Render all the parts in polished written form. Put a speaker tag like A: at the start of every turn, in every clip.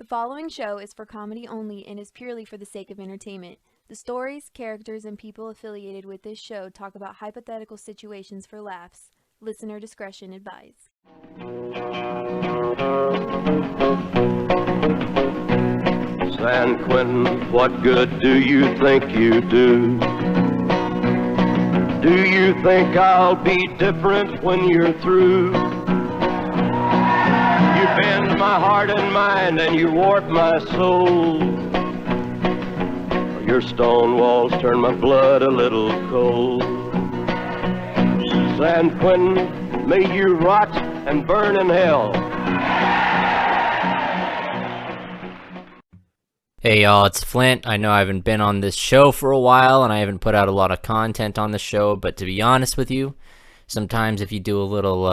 A: following show is for comedy only and is purely for the sake of entertainment. The stories, characters, and people affiliated with this show talk about hypothetical situations for laughs. Listener discretion advised.
B: San Quentin, what good do you think you do? Do you think I'll be different when you're through? You bend my heart and mind and you warp my soul. Your stone walls turn my blood a little cold. San Quentin, may you rot and burn in hell.
C: Hey y'all, it's Flint. I know I haven't been on this show for a while and I haven't put out a lot of content on the show, but to be honest with you, sometimes if you do a little,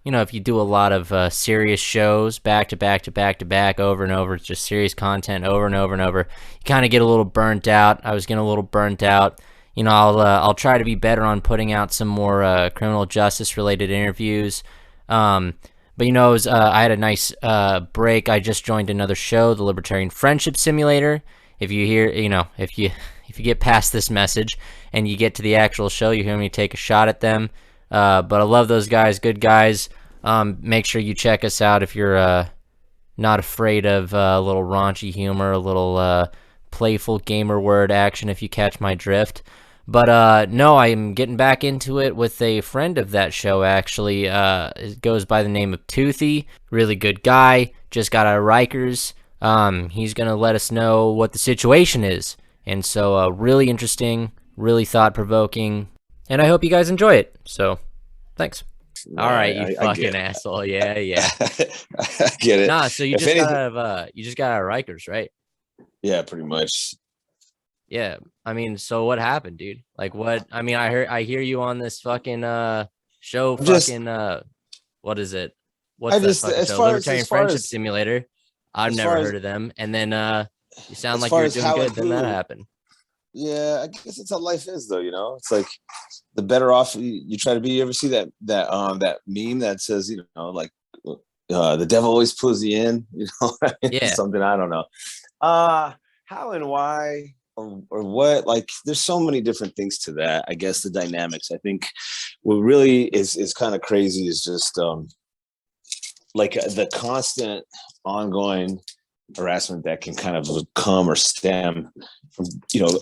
C: if you do a lot of serious shows back to back to back to back over and over, just serious content over and over and over, you kind of get a little burnt out. I was getting a little burnt out. I'll try to be better on putting out some more criminal justice related interviews. But I had a nice break. I just joined another show, the Libertarian Friendship Simulator. If you hear, if you get past this message and you get to the actual show, you hear me take a shot at them. But I love those guys, good guys. Make sure you check us out if you're not afraid of a little raunchy humor, a little playful gamer word action, if you catch my drift. But no, I'm getting back into it with a friend of that show, actually. It goes by the name of Toothie. Really good guy. Just got out of Rikers. He's going to let us know what the situation is. And so really interesting, really thought-provoking. And I hope you guys enjoy it. So, thanks. All right, you fucking asshole. Yeah.
D: I get it.
C: Nah, so you just got out of Rikers, right?
D: Yeah, pretty much.
C: Yeah, I mean, so what happened, dude? Like, what? I mean, I hear you on this fucking show. What is it? What's that fucking show? Libertarian Friendship Simulator. I've never heard of them. And then you sound like you're doing good. Then that happened.
D: Yeah, I guess it's how life is, though. It's like the better off you try to be. You ever see that meme that says, the devil always pulls you in?
C: Yeah.
D: Something I don't know. How and why? Or what, like there's so many different things to that. I guess the dynamics, I think what really is kind of crazy is just the constant ongoing harassment that can kind of come or stem from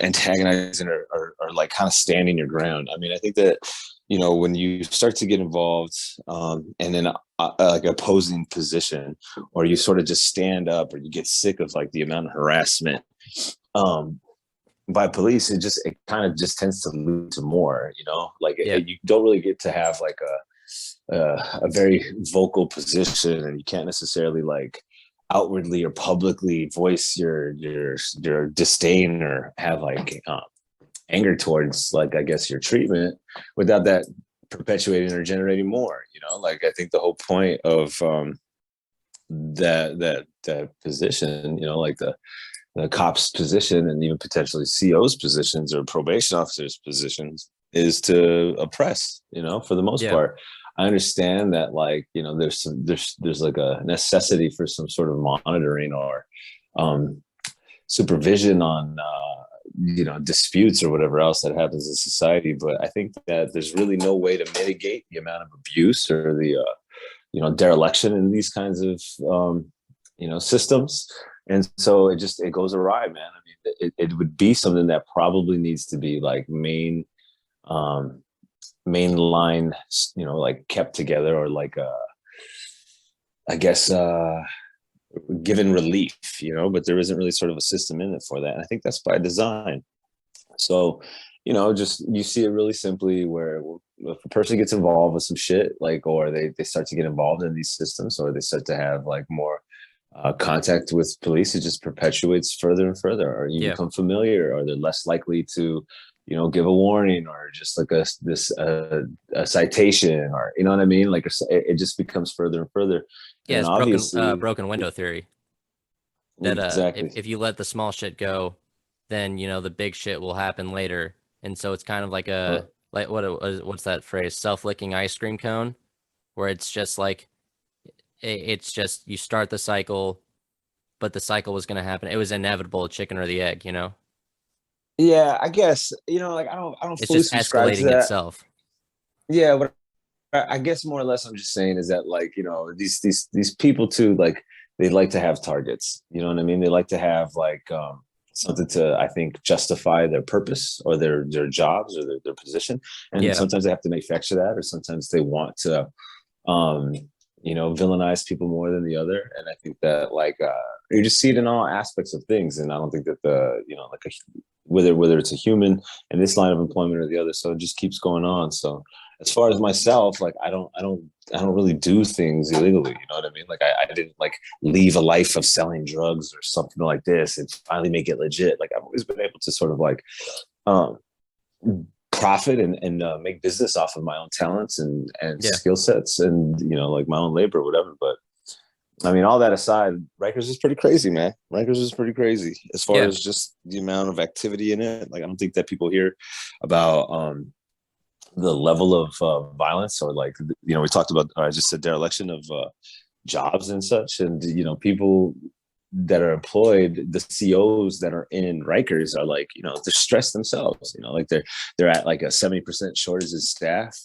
D: antagonizing or like kind of standing your ground. I mean, I think that when you start to get involved and in like opposing position, or you sort of just stand up, or you get sick of like the amount of harassment by police, it kind of just tends to lead to more, you don't really get to have like a very vocal position, and you can't necessarily like outwardly or publicly voice your disdain or have like anger towards, like, I guess, your treatment without that perpetuating or generating more. I think the whole point of that position, like the cop's position, and even potentially CO's positions or probation officers' positions, is to oppress, for the most part. I understand that, like, there's like a necessity for some sort of monitoring or supervision on disputes or whatever else that happens in society, but I think that there's really no way to mitigate the amount of abuse or the dereliction in these kinds of systems. And so it goes awry, man. I mean, it would be something that probably needs to be like mainline, like kept together, or like I guess given relief, but there isn't really sort of a system in it for that. And I think that's by design. So, just you see it really simply where if a person gets involved with some shit, like, or they start to get involved in these systems, or they start to have like more contact with police, it just perpetuates further and further, or you become familiar, or they're less likely to give a warning, or just like a citation, or what I mean, like it just becomes further and further.
C: Yeah,
D: and
C: it's
D: obviously
C: broken window theory, that
D: exactly.
C: if you let the small shit go, then the big shit will happen later. And so it's kind of like what's that phrase, self-licking ice cream cone, where it's just like it's just you start the cycle, but the cycle was going to happen. It was inevitable, chicken or the egg, you know?
D: Yeah, I guess, like I don't
C: It's
D: fully
C: just
D: subscribe to
C: escalating
D: that.
C: itself.
D: Yeah, but I guess more or less I'm just saying is that, like, these people too, like, they like to have targets. You know what I mean? They like to have like something to, I think, justify their purpose or their jobs or their position. And
C: Yeah.
D: sometimes they have to make fetch of that, or sometimes they want to um villainize people more than the other. And I think that, like, you just see it in all aspects of things. And I don't think that like whether it's a human in this line of employment or the other, so it just keeps going on. So as far as myself, like, I don't really do things illegally. You know what I mean? Like, I didn't like leave a life of selling drugs or something like this and finally make it legit. Like, I've always been able to sort of like um profit and make business off of my own talents and
C: Yeah.
D: skill sets, and like my own labor or whatever. But I mean, all that aside, Rikers is pretty crazy, man. Rikers is pretty crazy as far
C: Yeah.
D: as just the amount of activity in it. Like, I don't think that people hear about the level of violence, or like, we talked about, just a dereliction of jobs and such. And people that are employed, the COs that are in Rikers are like, they're stressed themselves. Like, they're at like a 70% shortage of staff.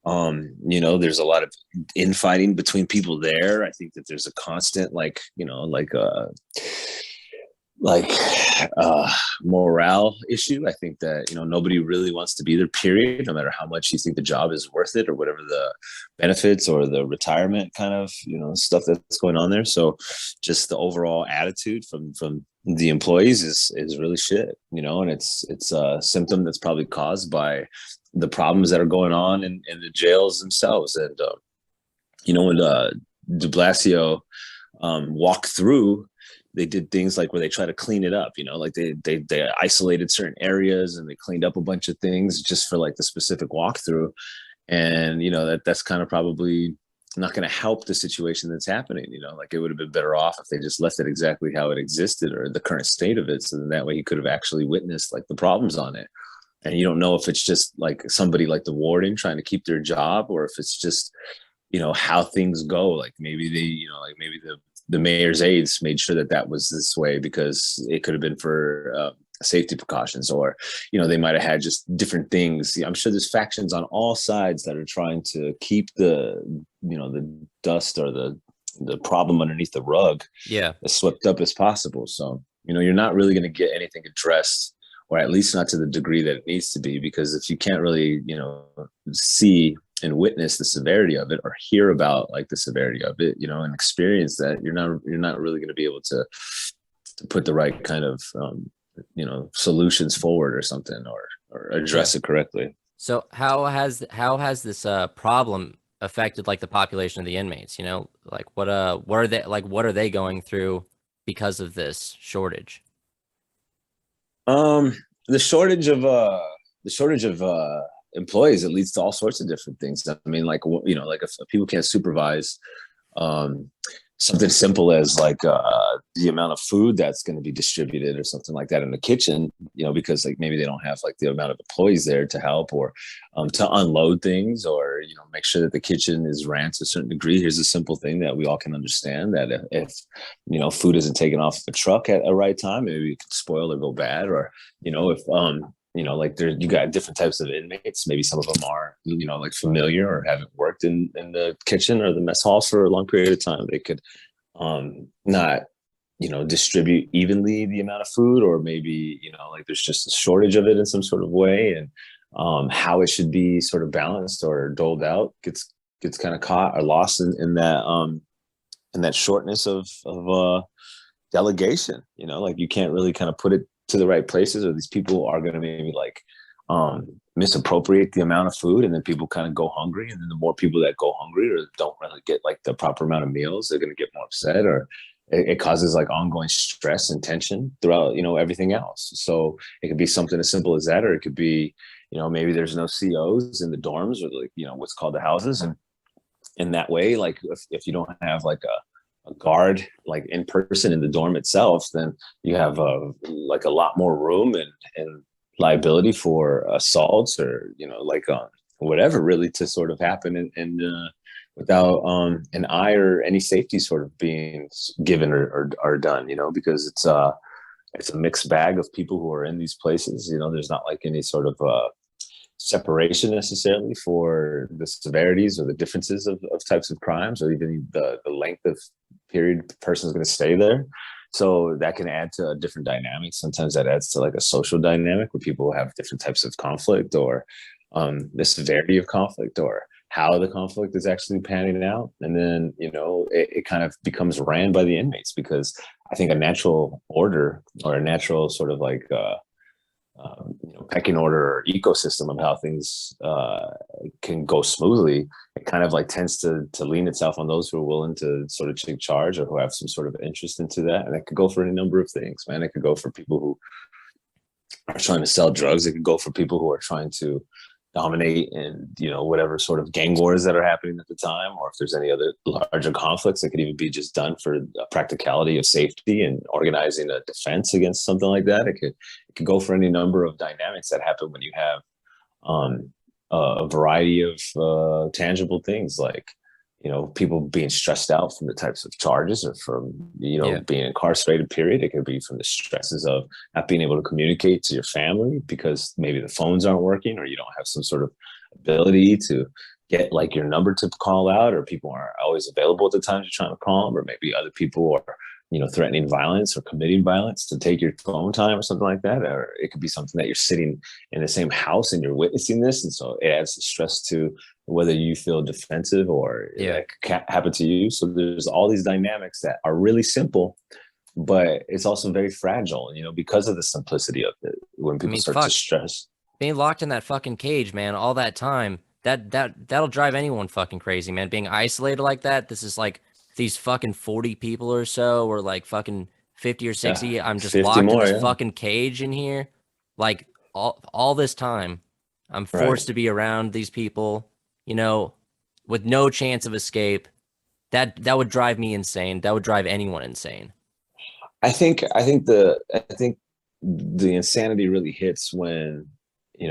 D: There's a lot of infighting between people there. I think that there's a constant, like, like morale issue. I think that nobody really wants to be there, period, no matter how much you think the job is worth it, or whatever the benefits or the retirement kind of stuff that's going on there. So just the overall attitude from the employees is really shit, and it's a symptom that's probably caused by the problems that are going on in the jails themselves. And when de Blasio walked through, they did things like where they try to clean it up, like they isolated certain areas and they cleaned up a bunch of things just for like the specific walkthrough. And that's kind of probably not going to help the situation that's happening. Like, it would have been better off if they just left it exactly how it existed, or the current state of it, so that way he could have actually witnessed like the problems on it. And you don't know if it's just like somebody like the warden trying to keep their job, or if it's just how things go. Like, maybe maybe the mayor's aides made sure that was this way because it could have been for safety precautions, or they might have had just different things. I'm sure there's factions on all sides that are trying to keep the the dust or the problem underneath the rug
C: Yeah.
D: as swept up as possible. So you're not really going to get anything addressed, or at least not to the degree that it needs to be, because if you can't really see and witness the severity of it, or hear about like the severity of it, and experience that, you're not really going to be able to put the right kind of solutions forward or something, or
C: Yeah.
D: address it correctly.
C: So how has this problem affected like the population of the inmates? Like what are they going through because of this shortage?
D: Um, the shortage of employees, it leads to all sorts of different things. I mean, like, like, if people can't supervise um, something simple as like the amount of food that's going to be distributed or something like that in the kitchen, because like maybe they don't have like the amount of employees there to help, or to unload things, or make sure that the kitchen is ran to a certain degree. Here's a simple thing that we all can understand, that if food isn't taken off the truck at a right time, maybe it could spoil or go bad. Or if like, there, you got different types of inmates. Maybe some of them are, like, familiar or haven't worked in the kitchen or the mess hall for a long period of time. They could not, distribute evenly the amount of food, or maybe, like, there's just a shortage of it in some sort of way. And how it should be sort of balanced or doled out gets kind of caught or lost in that shortness of delegation. Like, you can't really kind of put it to the right places, or these people are going to maybe like misappropriate the amount of food, and then people kind of go hungry. And then the more people that go hungry or don't really get like the proper amount of meals, they're going to get more upset, or it causes like ongoing stress and tension throughout everything else. So it could be something as simple as that, or it could be maybe there's no COs in the dorms, or like what's called the houses. And in that way, like, if you don't have like a guard like in person in the dorm itself, then you have like a lot more room and liability for assaults, or like whatever really to sort of happen in without an eye or any safety sort of being given or done, because it's a mixed bag of people who are in these places. There's not like any sort of separation necessarily for the severities or the differences of types of crimes, or even the length of period the person is going to stay there. So that can add to a different dynamic. Sometimes that adds to like a social dynamic where people have different types of conflict, or the severity of conflict, or how the conflict is actually panning out. And then, it kind of becomes ran by the inmates, because I think a natural order, or a natural sort of like pecking order or ecosystem of how things can go smoothly, it kind of like tends to lean itself on those who are willing to sort of take charge, or who have some sort of interest into that. And it could go for any number of things, man. It could go for people who are trying to sell drugs. It could go for people who are trying to dominate in whatever sort of gang wars that are happening at the time, or if there's any other larger conflicts. It could even be just done for practicality of safety and organizing a defense against something like that. It could go for any number of dynamics that happen when you have a variety of tangible things, like people being stressed out from the types of charges, or from being incarcerated, period. It could be from the stresses of not being able to communicate to your family because maybe the phones aren't working, or you don't have some sort of ability to get like your number to call out, or people aren't always available at the times you're trying to call them, or maybe other people are threatening violence or committing violence to take your phone time or something like that. Or it could be something that you're sitting in the same house and you're witnessing this, and so it adds stress to whether you feel defensive or that can happen to you. So there's all these dynamics that are really simple, but it's also very fragile, because of the simplicity of it. When people start to stress,
C: being locked in that fucking cage, man, all that time, that'll drive anyone fucking crazy, man. Being isolated like that. This is like these fucking 40 people or so, or like fucking 50 or 60. I'm just locked in this fucking cage in here. Like all this time, I'm forced to be around these people, with no chance of escape. That would drive me insane. That would drive anyone insane.
D: I think the insanity really hits when,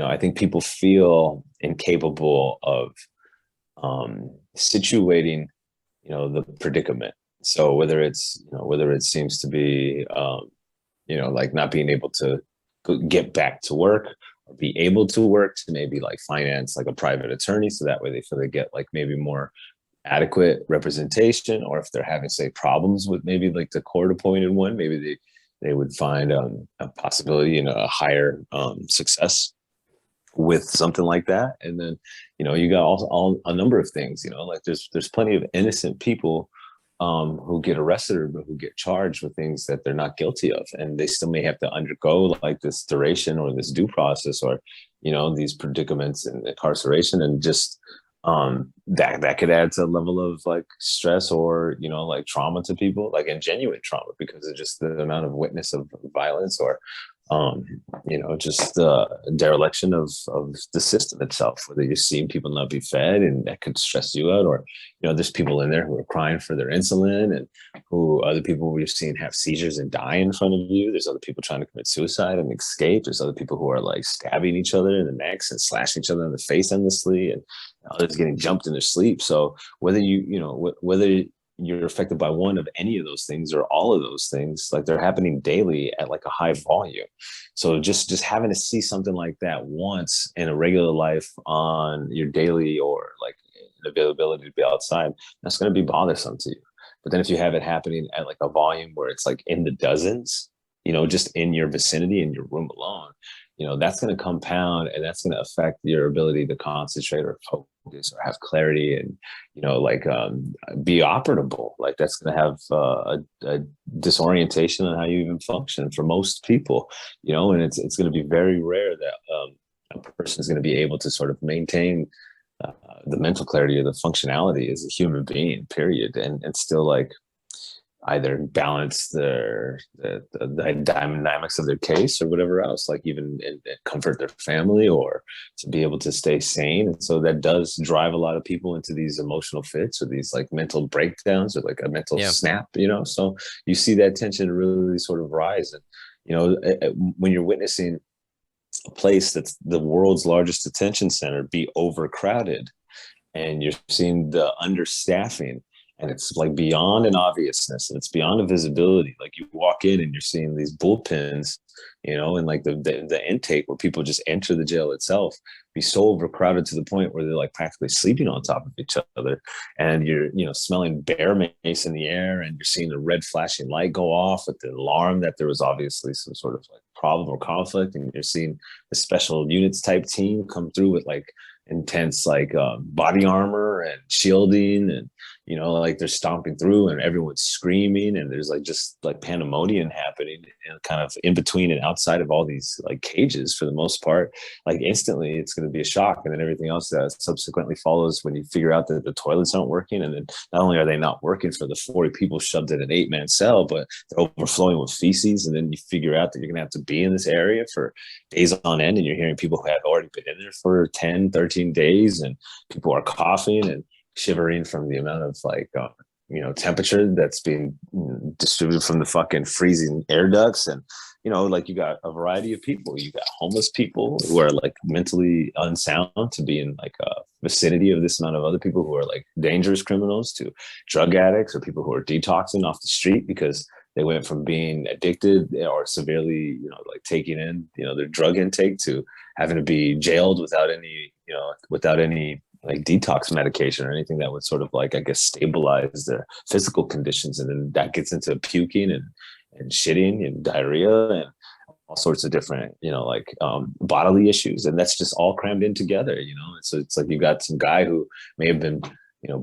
D: I think people feel incapable of situating the predicament. So whether it seems to be like not being able to get back to work, or be able to work, to maybe like finance like a private attorney, so that way they feel they get like maybe more adequate representation, or if they're having, say, problems with maybe like the court appointed one, maybe they would find a possibility in a higher success with something like that. And then you got all a number of things, like there's plenty of innocent people who get arrested, or who get charged with things that they're not guilty of, and they still may have to undergo like this duration or this due process, or these predicaments and incarceration, and just that could add to a level of like stress, or like trauma to people, like in genuine trauma, because of just the amount of witness of violence, or just the dereliction of the system itself, whether you're seeing people not be fed, and that could stress you out, or there's people in there who are crying for their insulin, and who other people we've seen have seizures and die in front of you. There's other people trying to commit suicide and escape. There's other people who are like stabbing each other in the necks and slashing each other in the face endlessly, and others getting jumped in their sleep. So whether whether you're affected by one of any of those things, or all of those things, like they're happening daily at like a high volume. So just having to see something like that once in a regular life on your daily, or like availability to be outside, that's going to be bothersome to you. But then if you have it happening at like a volume where it's like in the dozens, just in your vicinity, in your room alone, that's going to compound, and that's going to affect your ability to concentrate or focus or have clarity, and be operable. Like that's going to have a disorientation on how you even function for most people, and it's going to be very rare that a person is going to be able to sort of maintain the mental clarity or the functionality as a human being, period, and still like either balance the dynamics of their case, or whatever else, like even comfort their family, or to be able to stay sane. And so that does drive a lot of people into these emotional fits, or these like mental breakdowns, or like a mental snap, so you see that tension really sort of rise. And when you're witnessing a place that's the world's largest detention center be overcrowded, and you're seeing the understaffing, and it's like beyond an obviousness, and it's beyond a visibility. Like you walk in and you're seeing these bullpens, and like the intake where people just enter the jail itself be so overcrowded to the point where they're like practically sleeping on top of each other, and you're smelling bear mace in the air, and you're seeing the red flashing light go off with the alarm that there was obviously some sort of like problem or conflict, and you're seeing the special units type team come through with like intense like body armor and shielding, and like they're stomping through and everyone's screaming, and there's like just like pandemonium happening and kind of in between and outside of all these like cages for the most part. Like instantly it's going to be a shock, and then everything else that subsequently follows when you figure out that the toilets aren't working, and then not only are they not working for the 40 people shoved in an 8-man cell, but they're overflowing with feces, and then you figure out that you're going to have to be in this area for days on end, and you're hearing people who have already been in there for 10, 13 days, and people are coughing and shivering from the amount of like temperature that's being distributed from the fucking freezing air ducts. And like you got a variety of people. You got homeless people who are like mentally unsound to be in like a vicinity of this amount of other people who are like dangerous criminals, to drug addicts or people who are detoxing off the street because they went from being addicted or severely like taking in their drug intake to having to be jailed without any like detox medication or anything that would sort of like, I guess, stabilize their physical conditions. And then that gets into puking and shitting and diarrhea and all sorts of different, bodily issues. And that's just all crammed in together, So it's like you got some guy who may have been,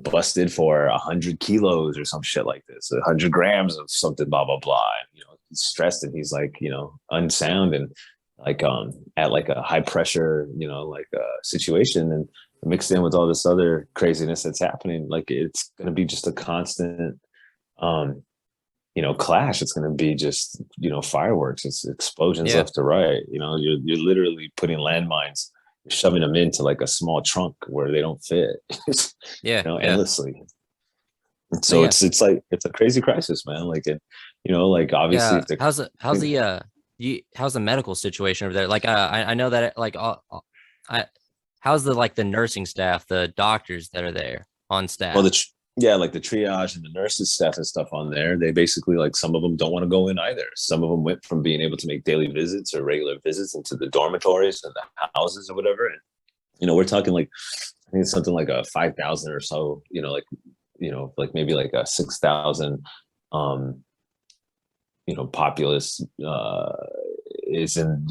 D: busted for 100 kilos or some shit like this, 100 grams of something, blah, blah, blah. And, he's stressed and he's like, unsound and like at like a high pressure, situation, and mixed in with all this other craziness that's happening. Like it's going to be just a constant clash. It's going to be just fireworks. It's explosions left to right. You're literally putting landmines, shoving them into like a small trunk where they don't fit. Endlessly. And so it's like it's a crazy crisis, man. Like it, like obviously if
C: how's the medical situation over there? Like I know that like how's the nursing staff, the doctors that are there on staff?
D: Well, like the triage and the nurses staff and stuff on there, they basically like some of them don't want to go in either. Some of them went from being able to make daily visits or regular visits into the dormitories and the houses or whatever. And we're talking like I think it's something like a 5,000 or so. Like maybe like a 6,000 populace is in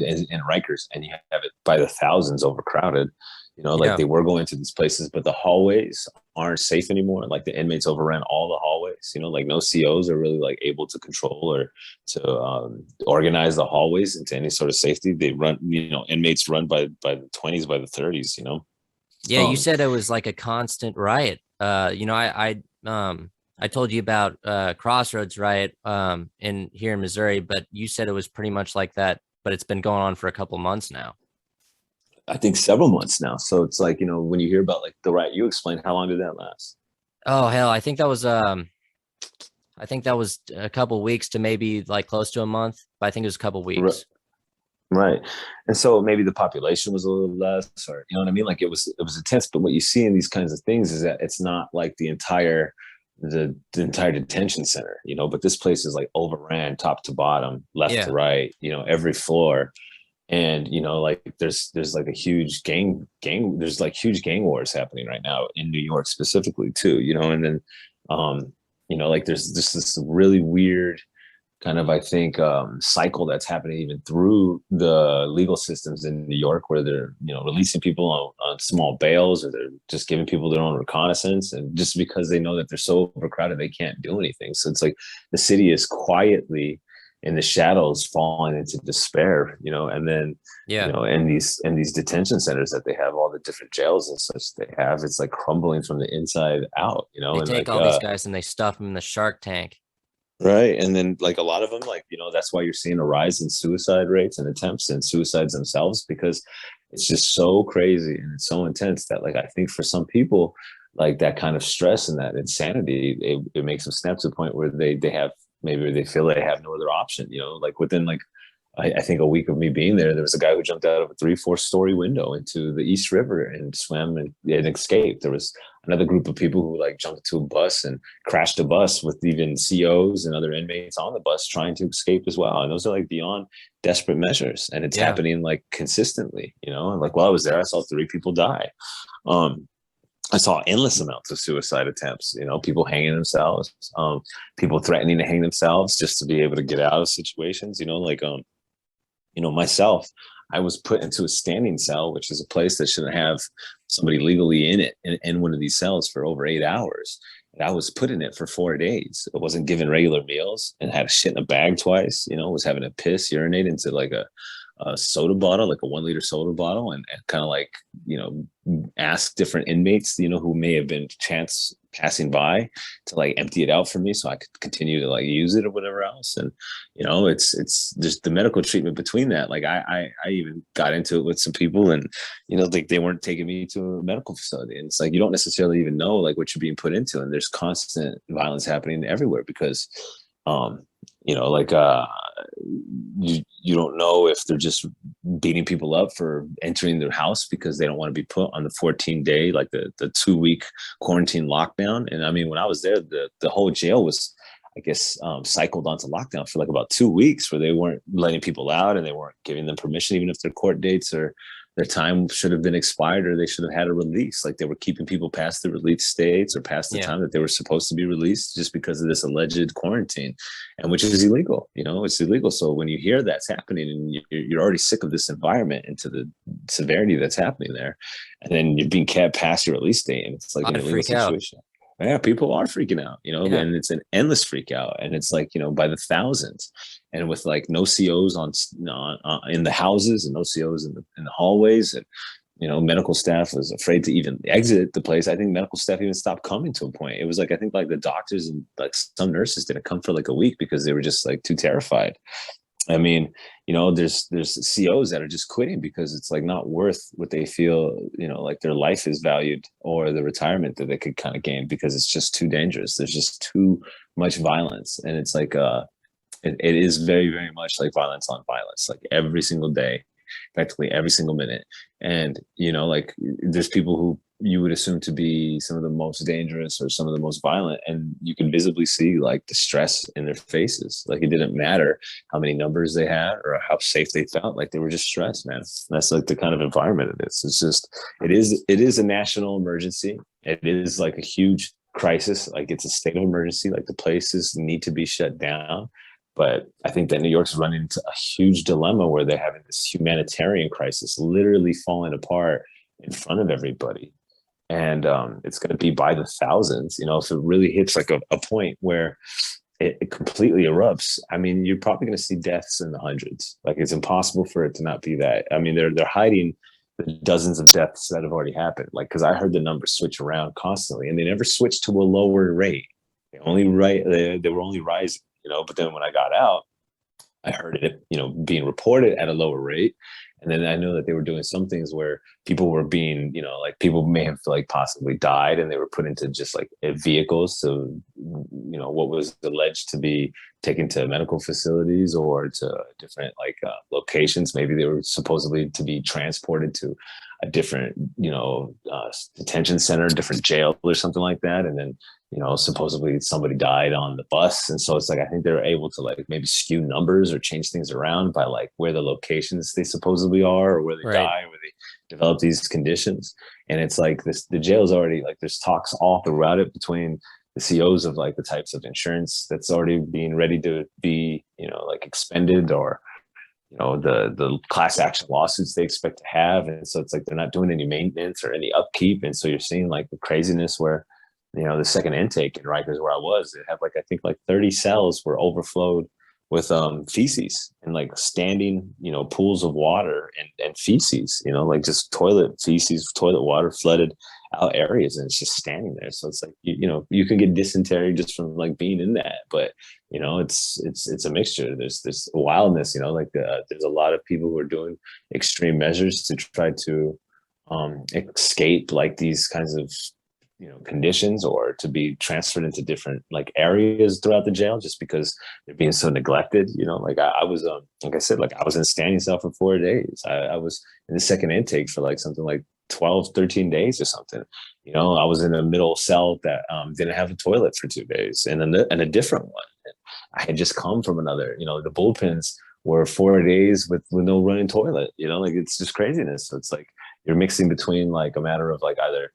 D: Rikers, and you have it by the thousands overcrowded. They were going to these places, but the hallways aren't safe anymore. Like the inmates overran all the hallways. Like no COs are really like able to control or to organize the hallways into any sort of safety. They run, inmates run by the 20s, by the 30s.
C: Yeah, you said it was like a constant riot. I told you about Crossroads riot here in Missouri, but you said it was pretty much like that, but it's been going on for a couple months now.
D: I think several months now. So it's like, when you hear about like the riot you explained, how long did that last?
C: Oh hell, I think that was a couple weeks to maybe like close to a month, but I think it was a couple weeks.
D: Right. And so maybe the population was a little less, or you know what I mean? Like it was intense. But what you see in these kinds of things is that it's not like the entire detention center, but this place is like overran top to bottom, left to right, every floor. And like there's like a huge there's like huge gang wars happening right now in New York specifically too, and then like there's just this really weird kind of, I think, cycle that's happening even through the legal systems in New York, where they're, releasing people on small bails, or they're just giving people their own reconnaissance. And just because they know that they're so overcrowded, they can't do anything. So it's like the city is quietly in the shadows falling into despair, and then, in these detention centers that they have, all the different jails and such they have, it's like crumbling from the inside out,
C: They
D: and
C: take
D: like,
C: all these guys and they stuff them in the Shark Tank.
D: Right. And then like a lot of them, like, that's why you're seeing a rise in suicide rates and attempts and suicides themselves, because it's just so crazy and it's so intense that, like, I think for some people, like that kind of stress and that insanity, it makes them snap to the point where they have, maybe they feel they have no other option, like within like I think a week of me being there, there was a guy who jumped out of a 3-4 story window into the East River and swam and escaped. There was another group of people who like jumped into a bus and crashed a bus with even COs and other inmates on the bus trying to escape as well. And those are like beyond desperate measures, and it's
C: Yeah.
D: happening like consistently. Like while I was there, I saw 3 people die. Um, I saw endless amounts of suicide attempts, people hanging themselves, people threatening to hang themselves just to be able to get out of situations, myself, I was put into a standing cell, which is a place that shouldn't have somebody legally in it, in one of these cells for over 8 hours. And I was put in it for 4 days. I wasn't given regular meals and had to shit in a bag twice, was having to urinate into like a soda bottle, like a 1 liter soda bottle, and kind of like, ask different inmates, who may have been chance passing by to like empty it out for me so I could continue to like use it or whatever else. And, it's just the medical treatment between that. Like I even got into it with some people and, like they weren't taking me to a medical facility. And it's like, you don't necessarily even know like what you're being put into. And there's constant violence happening everywhere because, you don't know if they're just beating people up for entering their house because they don't want to be put on the 14-day, like the 2-week quarantine lockdown. And I mean, when I was there, the whole jail was, I guess, cycled onto lockdown for like about 2 weeks where they weren't letting people out and they weren't giving them permission, even if their court dates or their time should have been expired or they should have had a release. Like they were keeping people past the release dates or past the time that they were supposed to be released just because of this alleged quarantine, and which is illegal. It's illegal. So when you hear that's happening and you're already sick of this environment and to the severity that's happening there, and then you're being kept past your release date, and it's like an illegal situation. Yeah, people are freaking out, and it's an endless freak out, and it's like, by the thousands, and with like no COs in the houses and no COs in the hallways, and medical staff was afraid to even exit the place. I think medical staff even stopped coming to a point. It was like I think like the doctors and like some nurses didn't come for like a week because they were just like too terrified. I mean, there's COs that are just quitting because it's like not worth what they feel, like their life is valued or the retirement that they could kind of gain because it's just too dangerous. There's just too much violence. And it's like, it is very, very much like violence on violence, like every single day, practically every single minute. And, like there's people who you would assume to be some of the most dangerous or some of the most violent, and you can visibly see like the stress in their faces. Like it didn't matter how many numbers they had or how safe they felt, like they were just stressed, man. That's like the kind of environment it is. It's just, it is a national emergency. It is like a huge crisis. Like it's a state of emergency. Like the places need to be shut down. But I think that New York's running into a huge dilemma where they're having this humanitarian crisis literally falling apart in front of everybody. And it's going to be by the thousands, if it really hits like a point where it completely erupts. I mean, you're probably going to see deaths in the hundreds. Like it's impossible for it to not be that. I mean, they're hiding the dozens of deaths that have already happened. Like, because I heard the numbers switch around constantly, and they never switched to a lower rate. They were only rising, But then when I got out, I heard it, being reported at a lower rate. And then I know that they were doing some things where people were being, like people may have like possibly died and they were put into just like vehicles to, what was alleged to be taken to medical facilities or to different like locations. Maybe they were supposedly to be transported to a different, detention center, different jail or something like that. And then, supposedly somebody died on the bus. And so it's like, I think they're able to like maybe skew numbers or change things around by like where the locations they supposedly are or where they die, or where they develop these conditions. And it's like the jail's already like, there's talks all throughout it between the COs of like the types of insurance that's already being ready to be, like expended, or, the class action lawsuits they expect to have. And so it's like, they're not doing any maintenance or any upkeep. And so you're seeing like the craziness where, the second intake in Rikers where I was, it had like, I think like 30 cells were overflowed with feces and like standing, pools of water and feces, like just toilet feces, toilet water flooded out areas, and it's just standing there. So it's like, you can get dysentery just from like being in that, but it's a mixture. There's wildness, like there's a lot of people who are doing extreme measures to try to escape like these kinds of conditions, or to be transferred into different like areas throughout the jail, just because they're being so neglected. Like I was like I said, like I was in standing cell for 4 days. I was in the second intake for like something like 12, 13 days or something. I was in a middle cell that didn't have a toilet for 2 days, and a different one. I had just come from another. The bullpens were 4 days with no running toilet. Like it's just craziness. So it's like you're mixing between like a matter of like either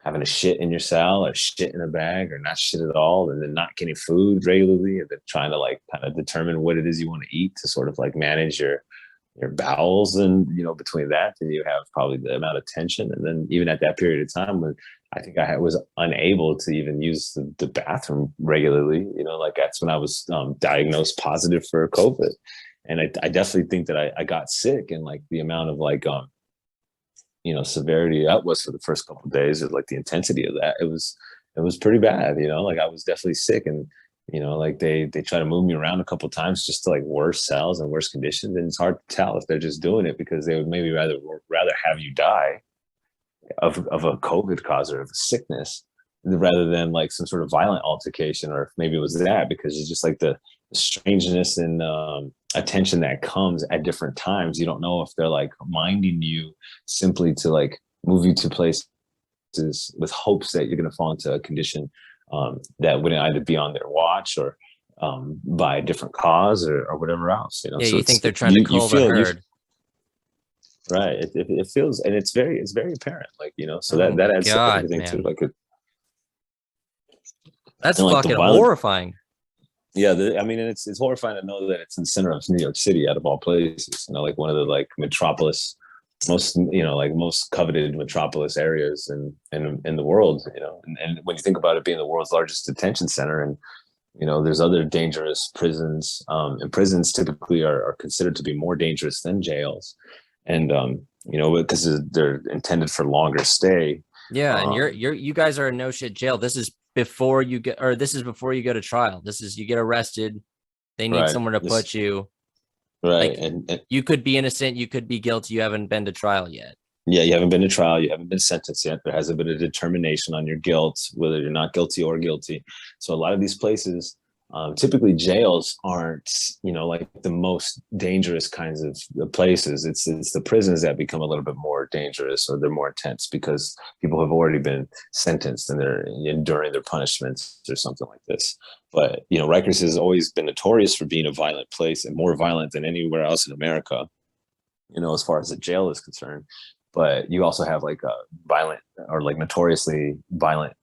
D: having a shit in your cell or shit in a bag or not shit at all, and then not getting food regularly, and then trying to like kind of determine what it is you want to eat to sort of like manage your bowels. And between that, then you have probably the amount of tension. And then even at that period of time when I think I was unable to even use the bathroom regularly, like that's when I was diagnosed positive for COVID. And I definitely think that I got sick, and like the amount of like severity that was for the first couple of days, or like the intensity of that, it was pretty bad. Like I was definitely sick, and like they try to move me around a couple of times just to like worse cells and worse conditions, and it's hard to tell if they're just doing it because they would maybe rather have you die of a COVID cause or of a sickness, rather than like some sort of violent altercation, or if maybe it was that because it's just like the strangeness and attention that comes at different times. You don't know if they're like minding you simply to like move you to places with hopes that you're going to fall into a condition that wouldn't either be on their watch or by a different cause or whatever else.
C: Yeah,
D: so
C: you think they're trying to cull the herd.
D: Right. It feels, and it's very apparent, like, so
C: Oh
D: that adds
C: God,
D: everything
C: man.
D: to like
C: That's
D: and, like,
C: fucking
D: violence.
C: Horrifying.
D: Yeah, I mean, and it's horrifying to know that it's in the center of New York City, out of all places. Like one of the like metropolis, most like most coveted metropolis areas in the world. And when you think about it being the world's largest detention center, and there's other dangerous prisons, and prisons typically are considered to be more dangerous than jails, and because they're intended for longer stay.
C: Yeah, and you guys are in no shit jail. This is before you go to trial. This is, you get arrested, they need somewhere to put you.
D: Right.
C: Like,
D: and
C: you could be innocent, you could be guilty, you haven't been to trial yet.
D: Yeah, you haven't been to trial, you haven't been sentenced yet. There hasn't been a determination on your guilt, whether you're not guilty or guilty. So a lot of these places, typically jails aren't, like the most dangerous kinds of places. It's the prisons that become a little bit more dangerous, or they're more intense because people have already been sentenced and they're enduring their punishments or something like this. But, Rikers has always been notorious for being a violent place, and more violent than anywhere else in America, as far as the jail is concerned. But you also have like violent, or like notoriously violent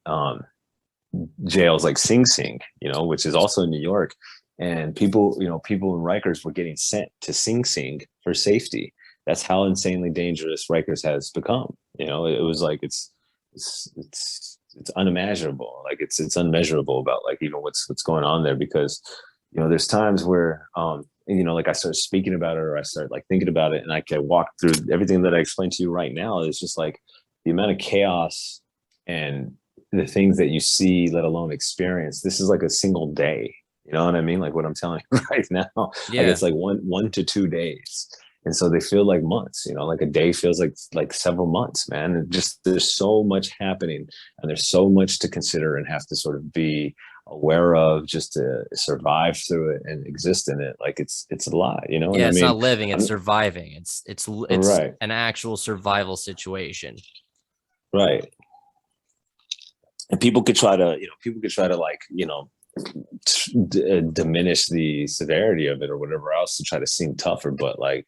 D: jails like Sing Sing, which is also in New York. And people in Rikers were getting sent to Sing Sing for safety. That's how insanely dangerous Rikers has become. It was like it's unimaginable. Like it's unmeasurable about like even what's going on there, because there's times where like I start speaking about it, or I start like thinking about it, and I can walk through everything that I explained to you right now. It's just like the amount of chaos and the things that you see, let alone experience. This is like a single day. You know what I mean? Like what I'm telling you right now.
C: Yeah.
D: Like it's like 1 to 2 days. And so they feel like months, like a day feels like several months, man. And just, there's so much happening, and there's so much to consider and have to sort of be aware of just to survive through it and exist in it. Like it's a lot,
C: Yeah,
D: and
C: it's not living, it's surviving. It's
D: right.
C: An actual survival situation.
D: Right. And people could try to like, diminish the severity of it or whatever else to try to seem tougher, but like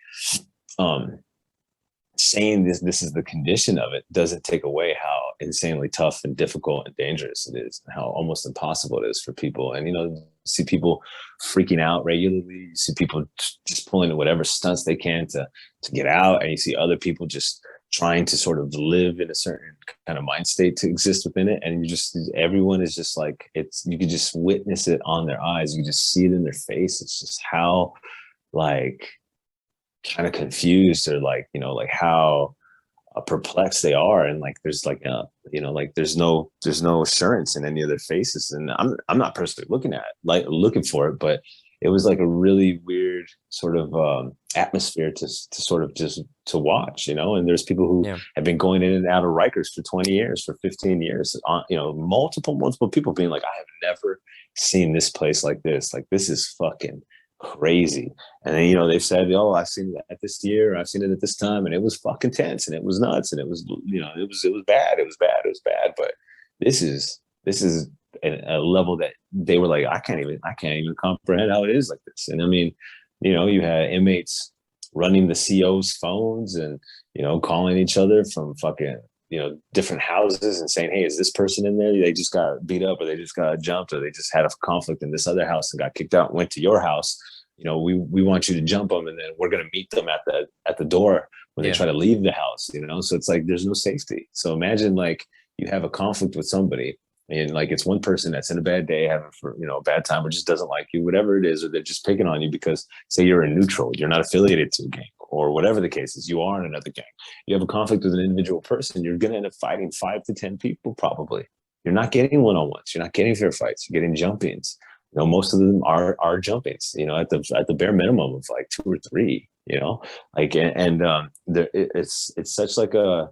D: saying this is the condition of it doesn't take away how insanely tough and difficult and dangerous it is, and how almost impossible it is for people. And you see people freaking out regularly, you see people just pulling whatever stunts they can to get out, and you see other people just trying to sort of live in a certain kind of mind state to exist within it. And everyone is just like, you could just witness it on their eyes. You just see it in their face. It's just how like kind of confused, or like, like how perplexed they are. And like, there's like, like there's no assurance in any of their faces. And I'm not personally looking for it, but it was like a really weird sort of atmosphere to sort of just to watch, you know. And there's people who
C: Yeah.
D: have been going in and out of Rikers for 20 years, for 15 years, you know, multiple people being like, I have never seen this place like this. Like, this is fucking crazy. And then, you know, they've said, oh, I've seen it at this year, I've seen it at this time, and it was fucking tense, and it was nuts, and it was, you know, it was bad, it was bad. But this is a level that they were like, I can't even comprehend how it is like this. And I mean, you know, you had inmates running the CO's phones and, you know, calling each other from fucking, you know, different houses and saying, hey, is this person in there? They just got beat up, or they just got jumped, or they just had a conflict in this other house and got kicked out and went to your house. You know, we want you to jump them, and then we're going to meet them at the door when they try to leave the house, you know? So it's like, there's no safety. So imagine like you have a conflict with somebody, and like it's one person that's in a bad day, having for, you know, a bad time, or just doesn't like you, whatever it is, or they're just picking on you because, say, you're a neutral, you're not affiliated to a gang, or whatever the case is, you are in another gang. You have a conflict with an individual person, you're going to end up fighting 5 to 10 people probably. You're not getting one-on-ones, you're not getting fair fights, you're getting jumpings. You know, most of them are jumpings, you know, at the bare minimum of like 2 or 3, you know, like, it's such like a,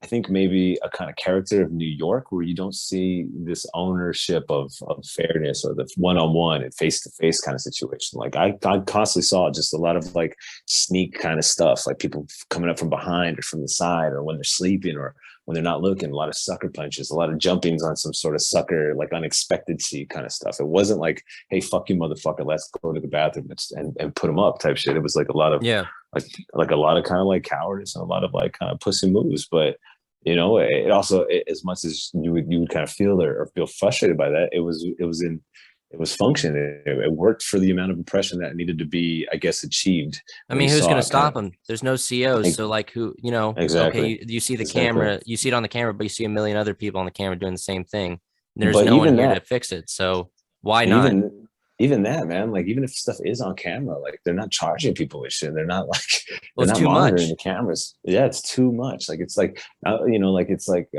D: I think maybe a kind of character of New York where you don't see this ownership of fairness, or the one-on-one and face-to-face kind of situation. Like I constantly saw just a lot of like sneak kind of stuff, like people coming up from behind or from the side, or when they're sleeping, or when they're not looking, a lot of sucker punches, a lot of jumpings on some sort of sucker, like unexpectancy kind of stuff. It wasn't like, hey, fuck you, motherfucker, let's go to the bathroom and put them up type shit. It was like a lot of like a lot of kind of like cowardice and a lot of like kind of pussy moves. But you know, it also, as much as you would kind of feel or feel frustrated by that, it was functioning. It worked for the amount of oppression that needed to be, I guess, achieved.
C: I mean, who's going to stop them? There's no COs. So like who, you know,
D: exactly.
C: Okay, you see the camera, you see it on the camera, but you see a million other people on the camera doing the same thing. There's
D: but
C: no one here
D: that,
C: to fix it. So why not?
D: Even that, man, like even if stuff is on camera, like they're not charging people with shit. They're not like,
C: well,
D: they're
C: it's
D: not
C: too
D: monitoring
C: much.
D: the cameras. Yeah, it's too much. Like it's like, you know, like it's like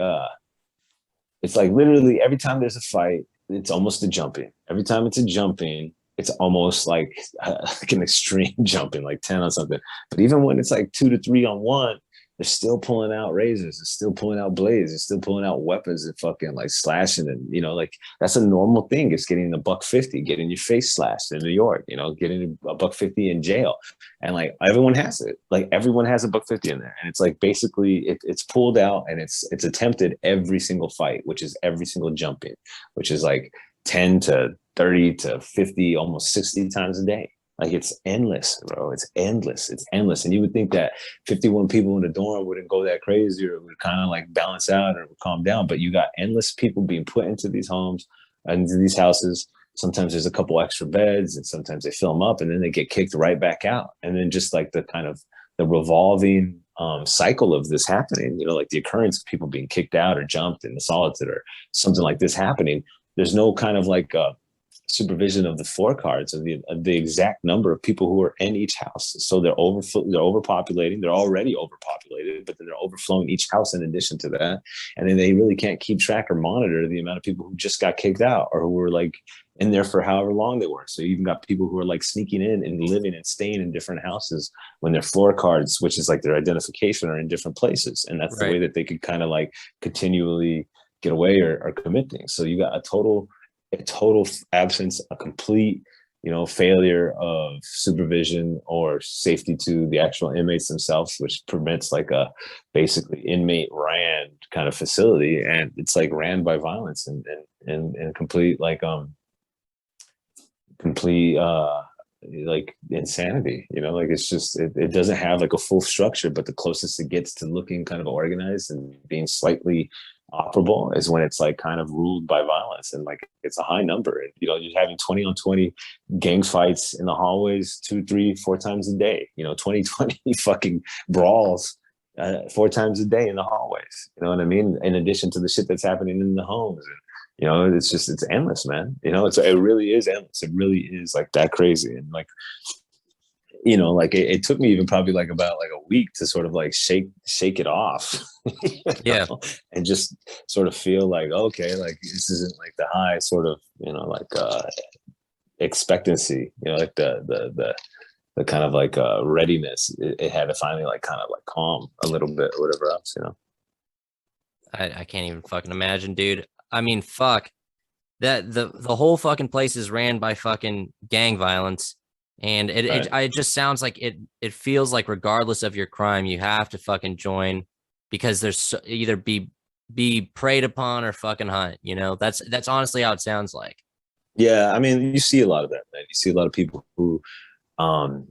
D: literally every time there's a fight, it's almost a jumping. Every time it's a jumping, it's almost like an extreme jumping, like 10 on something. But even when it's like 2 to 3 on one, they're still pulling out razors, they're still pulling out blades, they're still pulling out weapons and fucking like slashing. And you know, like that's a normal thing. It's getting $150, getting your face slashed in New York, you know, getting $150 in jail. And like everyone has it. Like everyone has $150 in there. And it's like basically it's pulled out, and it's attempted every single fight, which is every single jump in, which is like 10 to 30 to 50, almost 60 times a day. Like it's endless, bro. It's endless. It's endless. And you would think that 51 people in the dorm wouldn't go that crazy, or it would kind of like balance out or calm down. But you got endless people being put into these homes, into these houses. Sometimes there's a couple extra beds, and sometimes they fill them up, and then they get kicked right back out. And then just like the kind of the revolving cycle of this happening, you know, like the occurrence of people being kicked out or jumped and assaulted or something like this happening. There's no kind of like supervision of the floor cards of the exact number of people who are in each house. So they're overpopulating. They're already overpopulated, but then they're overflowing each house in addition to that. And then they really can't keep track or monitor the amount of people who just got kicked out or who were like in there for however long they were. So you even got people who are like sneaking in and living and staying in different houses when their floor cards, which is like their identification, are in different places. And that's the way that they could kind of like continually get away or commit things. So you got a total absence, a complete, you know, failure of supervision or safety to the actual inmates themselves, which permits like a basically inmate ran kind of facility. And it's like ran by violence and complete like complete like insanity, you know, like it's just it doesn't have like a full structure. But the closest it gets to looking kind of organized and being slightly operable is when it's like kind of ruled by violence, and like it's a high number. And you know, you're having 20 on 20 gang fights in the hallways 2, 3, 4 times a day, you know, 20 fucking brawls 4 times a day in the hallways, you know what I mean, in addition to the shit that's happening in the homes. And you know, it's endless, man. You know, it really is endless. It really is like that crazy. And like, you know, like it took me even probably like about like a week to sort of like shake it off, and just sort of feel like, okay, like this isn't like the high sort of, you know, like expectancy, you know, like the the kind of like readiness it had to finally like kind of like calm a little bit or whatever else, you know.
C: I can't even fucking imagine, dude. I mean, fuck that the whole fucking place is ran by fucking gang violence, and it just sounds like it feels like regardless of your crime, you have to fucking join because there's either be preyed upon or fucking hunt. You know, that's honestly how it sounds like.
D: Yeah, I mean, you see a lot of that, man. You see a lot of people who, um,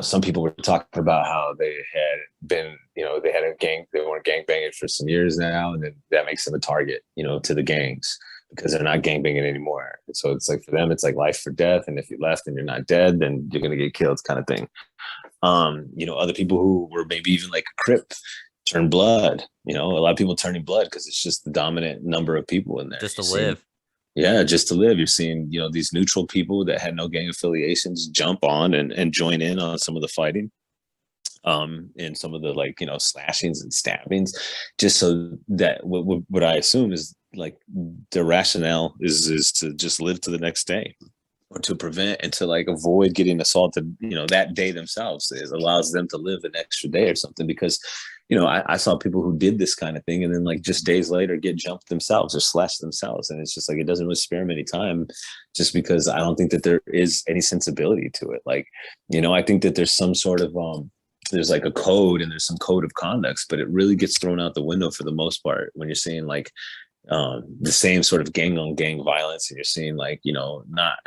D: some people were talking about how they had been, they had a gang, they were gang banging for some years now, and then that makes them a target, to the gangs because they're not gang banging anymore. And so it's like for them, it's like life or death, and if you left and you're not dead, then you're gonna get killed, kind of thing. Other people who were maybe even like a Crip turn blood. A lot of people turning blood because it's just the dominant number of people in there.
C: Just to live.
D: Yeah, just to live. You're seeing, these neutral people that had no gang affiliations jump on and join in on some of the fighting, and some of the like, slashings and stabbings, just so that what I assume is like the rationale is to just live to the next day or to prevent and to like avoid getting assaulted, that day themselves. It allows them to live an extra day or something because I saw people who did this kind of thing and then like just days later get jumped themselves or slashed themselves. And it's just like, it doesn't really spare them any time just because I don't think that there is any sensibility to it. Like, I think that there's some sort of, there's like a code and there's some code of conducts, but it really gets thrown out the window for the most part when you're seeing like the same sort of gang on gang violence and you're seeing like, not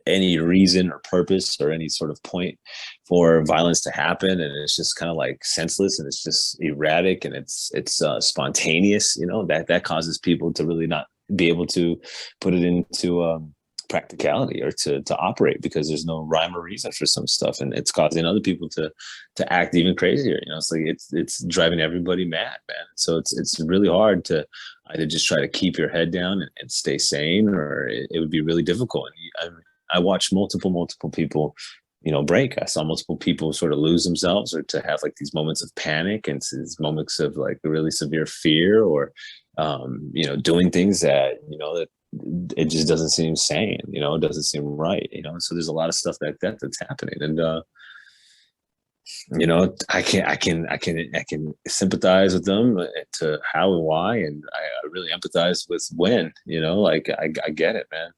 D: any reason or purpose or any sort of point for violence to happen, and it's just kind of like senseless and it's just erratic and it's spontaneous, that causes people to really not be able to put it into practicality or to operate because there's no rhyme or reason for some stuff, and it's causing other people to act even crazier. It's like it's driving everybody mad, man. So it's really hard to either just try to keep your head down and stay sane, or it would be really difficult. I watched multiple people break. I saw multiple people sort of lose themselves or to have like these moments of panic and these moments of like really severe fear or doing things that that it just doesn't seem sane. It doesn't seem right. So there's a lot of stuff like that that's happening, and I can sympathize with them to how and why, and I really empathize with when. Like I get it, man.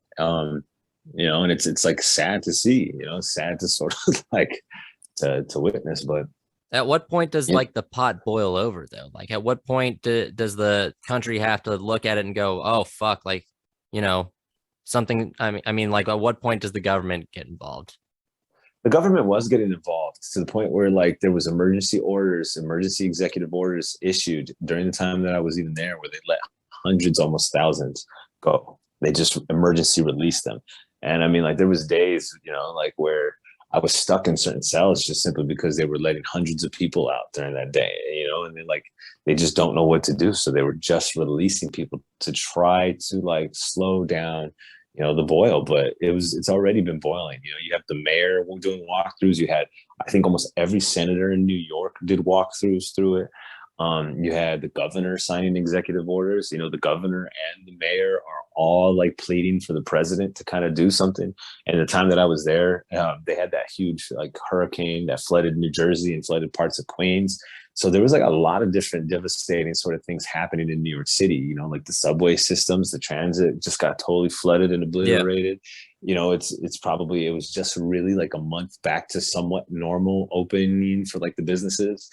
D: And it's like sad to see. Sad to sort of like to witness, but
C: at what point does like the pot boil over though? Like at what point does the country have to look at it and go, oh fuck, like something? I mean, like at what point does the government get involved?
D: The government was getting involved to the point where like there was emergency executive orders issued during the time that I was even there, where they let hundreds, almost thousands go. They just emergency released them. And I mean, like there was days, like where I was stuck in certain cells just simply because they were letting hundreds of people out during that day, and they just don't know what to do. So they were just releasing people to try to like slow down, the boil, but it's already been boiling. You have the mayor doing walkthroughs. You had, I think almost every senator in New York did walkthroughs through it. You had the governor signing executive orders. The governor and the mayor are all like pleading for the president to kind of do something. And the time that I was there, they had that huge like hurricane that flooded New Jersey and flooded parts of Queens. So there was like a lot of different devastating sort of things happening in New York City, like the subway systems, the transit just got totally flooded and obliterated. Yeah. It was just really like a month back to somewhat normal opening for like the businesses.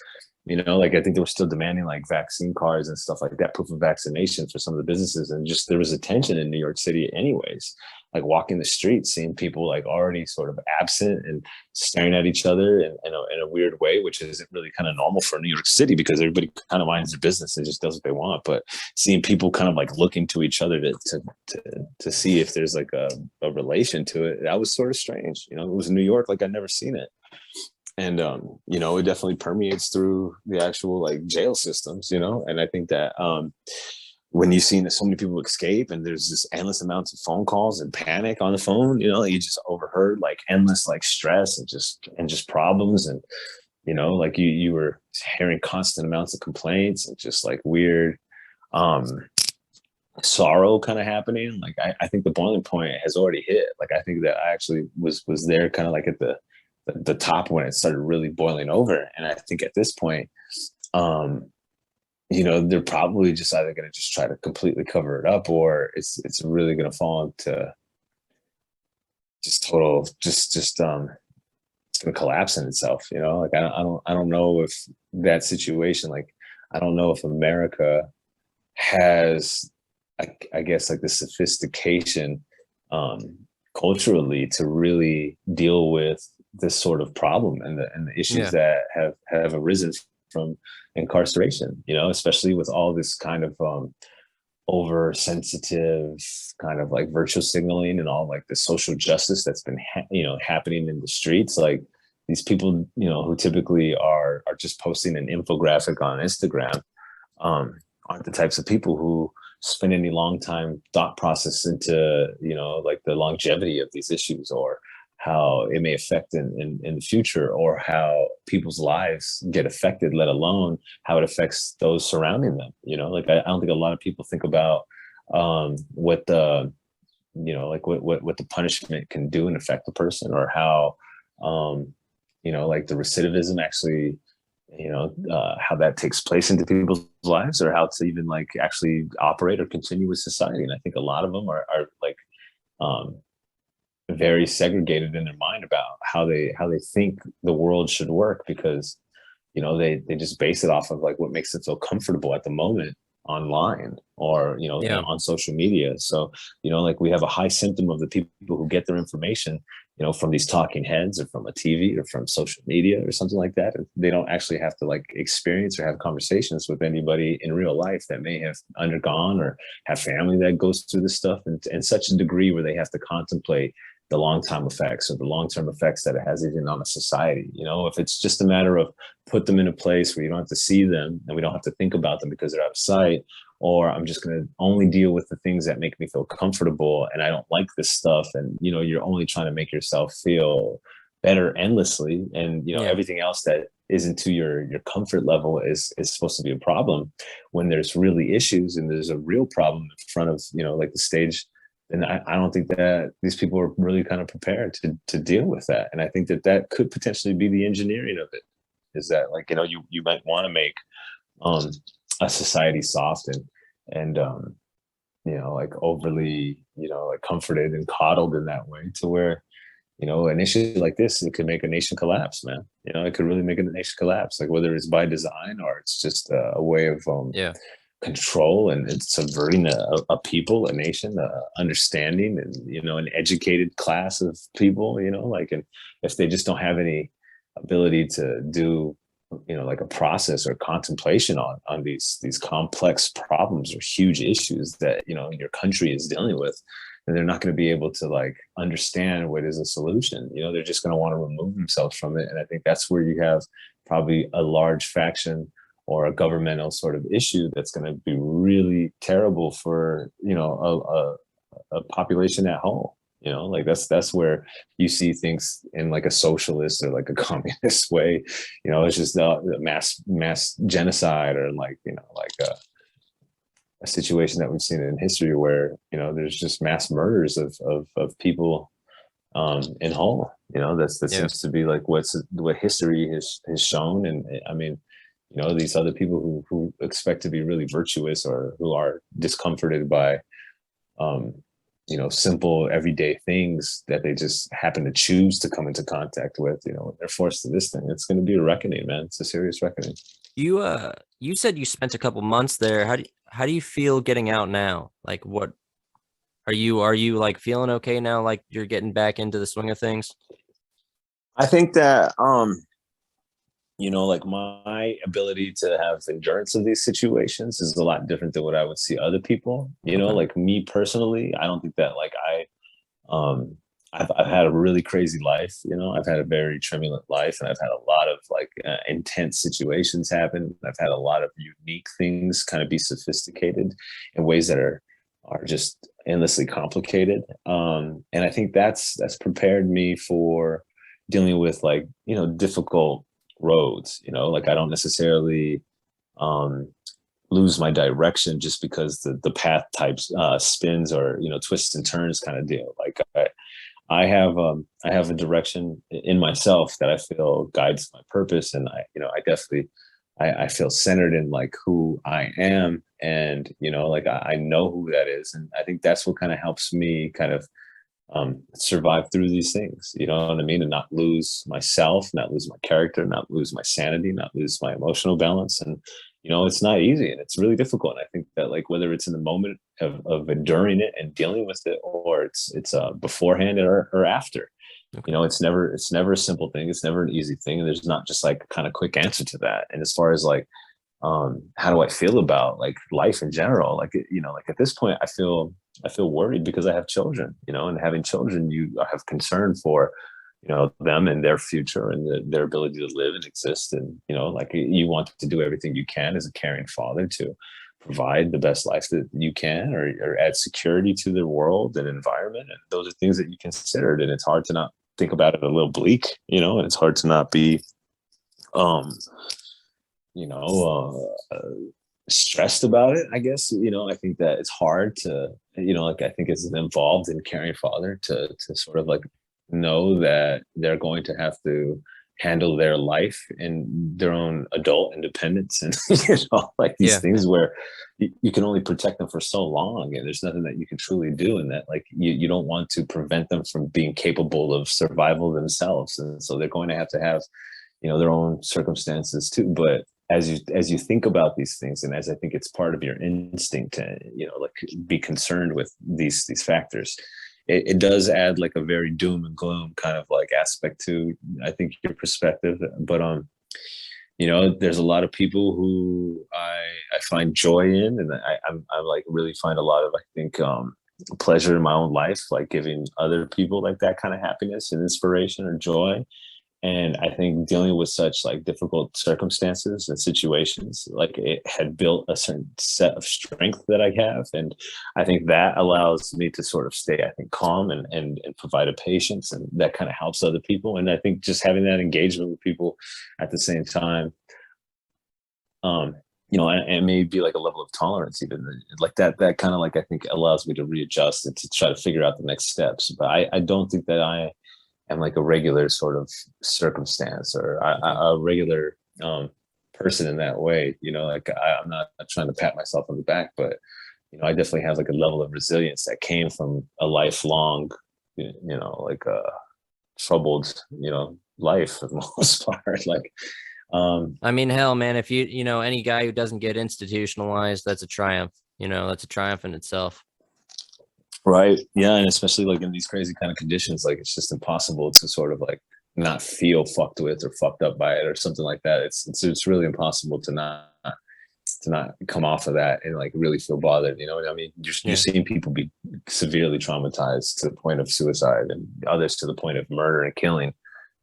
D: Like I think they were still demanding like vaccine cards and stuff like that, proof of vaccination for some of the businesses. And just there was a tension in New York City anyways, like walking the streets, seeing people like already sort of absent and staring at each other in a weird way, which isn't really kind of normal for New York City because everybody kind of minds their business and just does what they want. But seeing people kind of like looking to each other to see if there's like a relation to it, that was sort of strange. It was New York like I'd never seen it. And, it definitely permeates through the actual like jail systems, and I think that when you've seen so many people escape and there's just endless amounts of phone calls and panic on the phone, you just overheard like endless like stress and just problems. And, like you were hearing constant amounts of complaints and just like weird sorrow kind of happening. Like I think the boiling point has already hit. Like I think that I actually was there kind of like at the the top when it started really boiling over. And I think at this point, they're probably just either going to just try to completely cover it up, or it's really going to fall into just total, it's going to collapse in itself. Like I don't know if that situation, like I don't know if America has, I guess, like the sophistication culturally to really deal with this sort of problem and the issues that have arisen from incarceration, especially with all this kind of oversensitive kind of like virtual signaling and all like the social justice that's been happening in the streets. Like these people, who typically are just posting an infographic on Instagram, aren't the types of people who spend any long time thought process into like the longevity of these issues, or how it may affect in the future, or how people's lives get affected, let alone how it affects those surrounding them. Like I don't think a lot of people think about what the like what the punishment can do and affect a person, or how like the recidivism actually how that takes place into people's lives, or how to even like actually operate or continue with society. And I think a lot of them are like very segregated in their mind about how they think the world should work, because they just base it off of like what makes them feel comfortable at the moment online, or on social media. So like we have a high symptom of the people who get their information from these talking heads, or from a TV, or from social media, or something like that. They don't actually have to like experience or have conversations with anybody in real life that may have undergone or have family that goes through this stuff in such a degree where they have to contemplate the long-term effects, or the long-term effects that it has even on a society. If it's just a matter of put them in a place where you don't have to see them and we don't have to think about them because they're out of sight, or I'm just going to only deal with the things that make me feel comfortable, and I don't like this stuff, and you're only trying to make yourself feel better endlessly, and everything else that isn't to your comfort level is supposed to be a problem, when there's really issues and there's a real problem in front of like the stage. And I don't think that these people are really kind of prepared to deal with that. And I think that could potentially be the engineering of it, is that like, you might want to make a society soft and like overly, like comforted and coddled in that way, to where, an issue like this, it could make a nation collapse, man. It could really make a nation collapse, like whether it's by design or it's just a way of control, and it's subverting a people, a nation, understanding, and an educated class of people, like, and if they just don't have any ability to do like a process or contemplation on these complex problems or huge issues that your country is dealing with, then they're not going to be able to like understand what is a solution. They're just going to want to remove themselves from it. And I think that's where you have probably a large faction or a governmental sort of issue that's going to be really terrible for a population at whole. Like that's where you see things in like a socialist or like a communist way. It's just the mass genocide, or like like a situation that we've seen in history where there's just mass murders of people in whole. That seems to be like what history has shown. And I mean, these other people who expect to be really virtuous, or who are discomforted by, simple everyday things that they just happen to choose to come into contact with, when they're forced to this thing. It's going to be a reckoning, man. It's a serious reckoning.
E: You said you spent a couple months there. How do you feel getting out now? Like, what are you like feeling okay now? Like you're getting back into the swing of things?
D: I think that, like my ability to have endurance of these situations is a lot different than what I would see other people. Like me personally, I don't think that like I've had a really crazy life. I've had a very turbulent life, and I've had a lot of like intense situations happen. I've had a lot of unique things kind of be sophisticated in ways that are just endlessly complicated. And I think that's prepared me for dealing with like difficult roads. Like I don't necessarily lose my direction just because the path types spins or twists and turns kind of deal. Like I have a direction in myself that I feel guides my purpose, and I definitely I feel centered in like who I am, and like I know who that is, and I think that's what kind of helps me kind of survive through these things. You know what I mean? And not lose myself, not lose my character, not lose my sanity, not lose my emotional balance. And it's not easy and it's really difficult. And I think that like whether it's in the moment of enduring it and dealing with it, or it's beforehand or after.
E: Okay.
D: It's never a simple thing. It's never an easy thing. And there's not just like a kind of quick answer to that. And as far as like how do I feel about like life in general, like like at this point I feel worried because I have children, and having children, you have concern for them and their future and their ability to live and exist, and like you want to do everything you can as a caring father to provide the best life that you can, or add security to their world and environment, and those are things that you considered, and it's hard to not think about it a little bleak, and it's hard to not be um you know, stressed about it, I guess. I think that it's hard to, like I think it's involved in caring father to sort of like know that they're going to have to handle their life in their own adult independence and like these
E: Yeah.
D: things where you can only protect them for so long and there's nothing that you can truly do, and that like you don't want to prevent them from being capable of survival themselves, and so they're going to have their own circumstances too. But as you think about these things, and as I think it's part of your instinct to like be concerned with these factors, it does add like a very doom and gloom kind of like aspect to I think your perspective. But there's a lot of people who I find joy in, and I like really find a lot of I think pleasure in my own life, like giving other people like that kind of happiness and inspiration or joy. And I think dealing with such like difficult circumstances and situations, like it had built a certain set of strength that I have. And I think that allows me to sort of stay, I think, calm and provide a patience, and that kind of helps other people. And I think just having that engagement with people at the same time, and maybe like a level of tolerance, even like that kind of like I think allows me to readjust and to try to figure out the next steps. But I don't think that I am like a regular sort of circumstance or a regular person in that way. Like I'm not trying to pat myself on the back, but I definitely have like a level of resilience that came from a lifelong, like a troubled, life for the most part. Like,
E: I mean, hell, man, if any guy who doesn't get institutionalized, that's a triumph. That's a triumph in itself.
D: right. Yeah. And especially like in these crazy kind of conditions, like it's just impossible to sort of like not feel fucked with or fucked up by it or something like that. It's really impossible to not come off of that and like really feel bothered. You know what I mean? You're seeing people be severely traumatized to the point of suicide, and others to the point of murder and killing.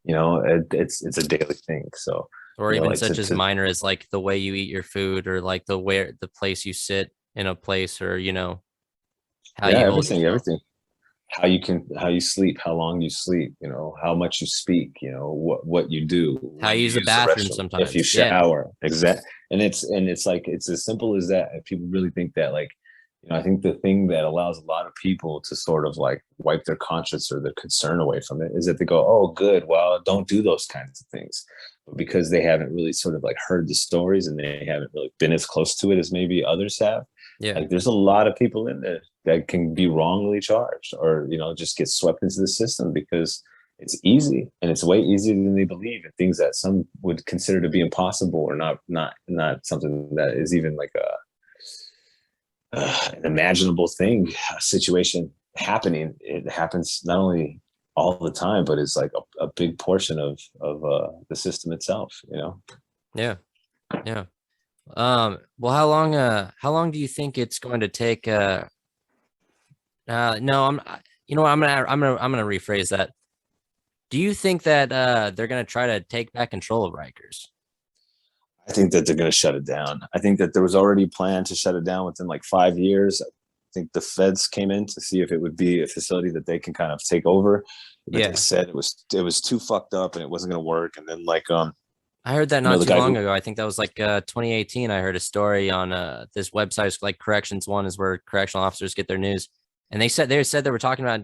D: It's a daily thing. So,
E: Or even
D: like
E: such as minor as like the way you eat your food, or like the place you sit in a place, or how
D: yeah,
E: you hold
D: everything. How you sleep, how long you sleep, how much you speak, what you do,
E: how
D: when
E: you
D: you
E: use the
D: use the
E: bathroom
D: restroom, if you
E: sometimes. Yeah.
D: shower, exact. And it's like it's as simple as that. And people really think that like, I think the thing that allows a lot of people to sort of like wipe their conscience or their concern away from it is that they go, oh, good, well, don't do those kinds of things. But because they haven't really sort of like heard the stories and they haven't really been as close to it as maybe others have,
E: Yeah.
D: like there's a lot of people in there that can be wrongly charged or just get swept into the system because it's easy, and it's way easier than they believe, and things that some would consider to be impossible or not something that is even like an imaginable thing, a situation happening. It happens not only all the time, but it's like a big portion of the system itself.
E: Yeah. Yeah. Well, how long do you think it's going to take? No, you know what? I'm gonna rephrase that. Do you think that they're gonna try to take back control of Rikers?
D: I think that they're going to shut it down. I think that there was already a plan to shut it down within like 5 years. I think the feds came in to see if it would be a facility that they can kind of take over. But
E: Yeah.
D: they said it was too fucked up and it wasn't going to work. And then like
E: I heard that not
D: the
E: too
D: guy
E: long
D: who
E: ago. I think that was like 2018. I heard a story on this website, like Corrections One, is where correctional officers get their news. And they said they were talking about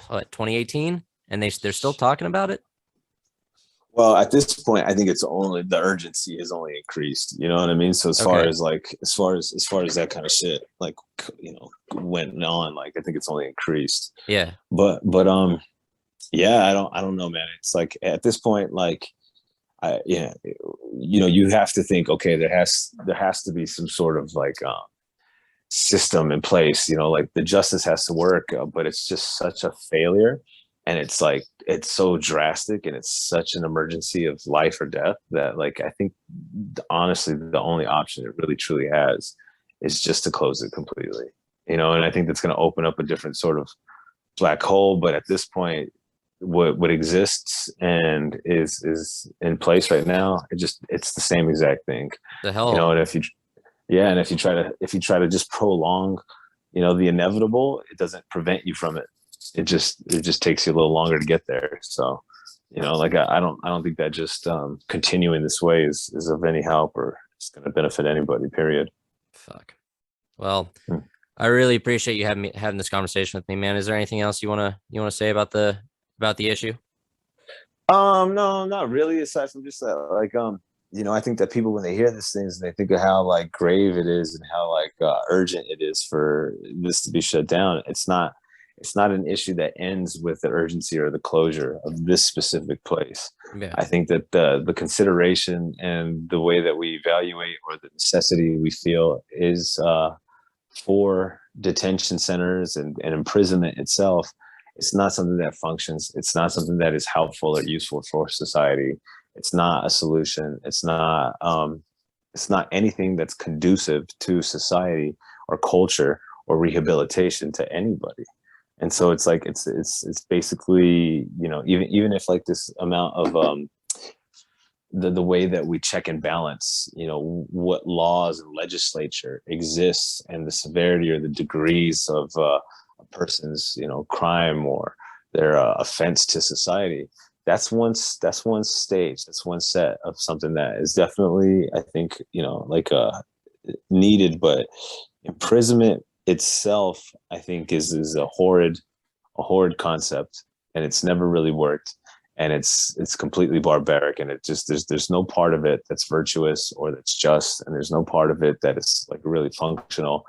E: what, 2018. and they're still talking about it?
D: Well, at this point, I think it's only the urgency has only increased. You know what I mean? So as far as that kind of shit, like, you know, went on, like, I think it's only increased.
E: Yeah.
D: But yeah, I don't know, man. It's like at this point, like, you know, you have to think, okay, there has to be some sort of like system in place. You know, like the justice has to work, but it's just such a failure. And it's like, it's so drastic and it's such an emergency of life or death that, like, I think honestly, the only option it really truly has is just to close it completely, you know? And I think that's going to open up a different sort of black hole. But at this point, what exists and is in place right now, it's the same exact thing,
E: The hell.
D: you know? And if you try to just prolong, you know, the inevitable, it doesn't prevent you from it. It just takes you a little longer to get there. So, you know, like I don't think that just continuing this way is of any help or it's going to benefit anybody. Period.
E: Fuck. Well, I really appreciate you having this conversation with me, man. Is there anything else you wanna say about the issue?
D: No, not really. Aside from just that, like, you know, I think that people, when they hear these things, they think of how like grave it is and how like urgent it is for this to be shut down. It's not an issue that ends with the urgency or the closure of this specific place.
E: Yeah.
D: I think that the consideration and the way that we evaluate or the necessity we feel is for detention centers and imprisonment itself. It's not something that functions. It's not something that is helpful or useful for society. It's not a solution. It's not anything that's conducive to society or culture or rehabilitation to anybody. And so it's like it's basically, you know, even if like this amount of the way that we check and balance, you know, what laws and legislature exists and the severity or the degrees of a person's, you know, crime or their offense to society. That's one stage. That's one set of something that is definitely, I think, you know, like needed, but imprisonment itself, I think, is a horrid concept, and it's never really worked, and it's completely barbaric, and it just there's no part of it that's virtuous or that's just, and there's no part of it that is like really functional.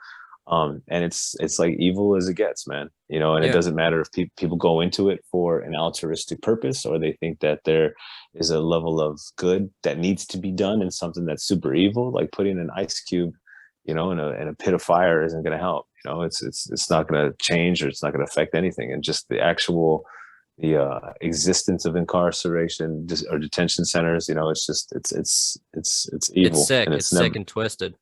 D: And it's like evil as it gets, man, you know. And It doesn't matter if people go into it for an altruistic purpose or they think that there is a level of good that needs to be done in something that's super evil, like putting an ice cube, you know, in a pit of fire isn't going to help. You know, it's not going to change or it's not going to affect anything. And just the existence of incarceration or detention centers, you know, it's just it's evil.
E: It's sick.
D: And
E: it's sick and twisted.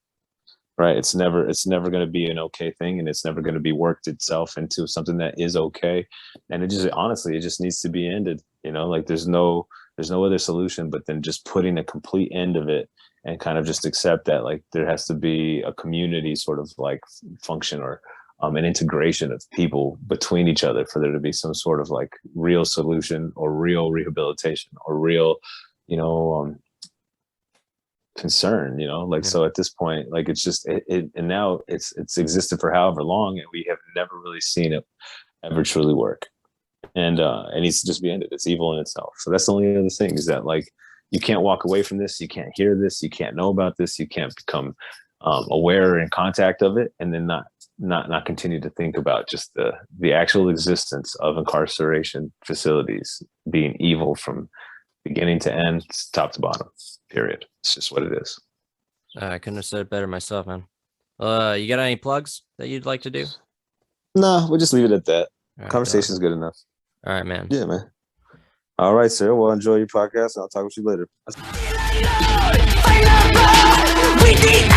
D: Right. It's never going to be an okay thing, and it's never going to be worked itself into something that is okay. And it just needs to be ended. You know, like there's no other solution but then just putting a complete end of it and kind of just accept that like there has to be a community sort of like function or an integration of people between each other for there to be some sort of like real solution or real rehabilitation or real, you know, concern, you know, like, so at this point, like, it's just, and now it's existed for however long, and we have never really seen it ever truly work. And it needs to just be ended. It's evil in itself. So that's the only other thing, is that like, you can't walk away from this. You can't hear this. You can't know about this. You can't become aware or in contact of it, and then not continue to think about just the actual existence of incarceration facilities being evil from beginning to end, top to bottom, period. It's just what it is.
E: I couldn't have said it better myself, man. You got any plugs that you'd like to do?
D: No, we'll just leave it at that.
E: Right,
D: Conversation is good enough.
E: All right, man.
D: Yeah, man. All right, sir. Well, enjoy your podcast. I'll talk with you later.
F: We need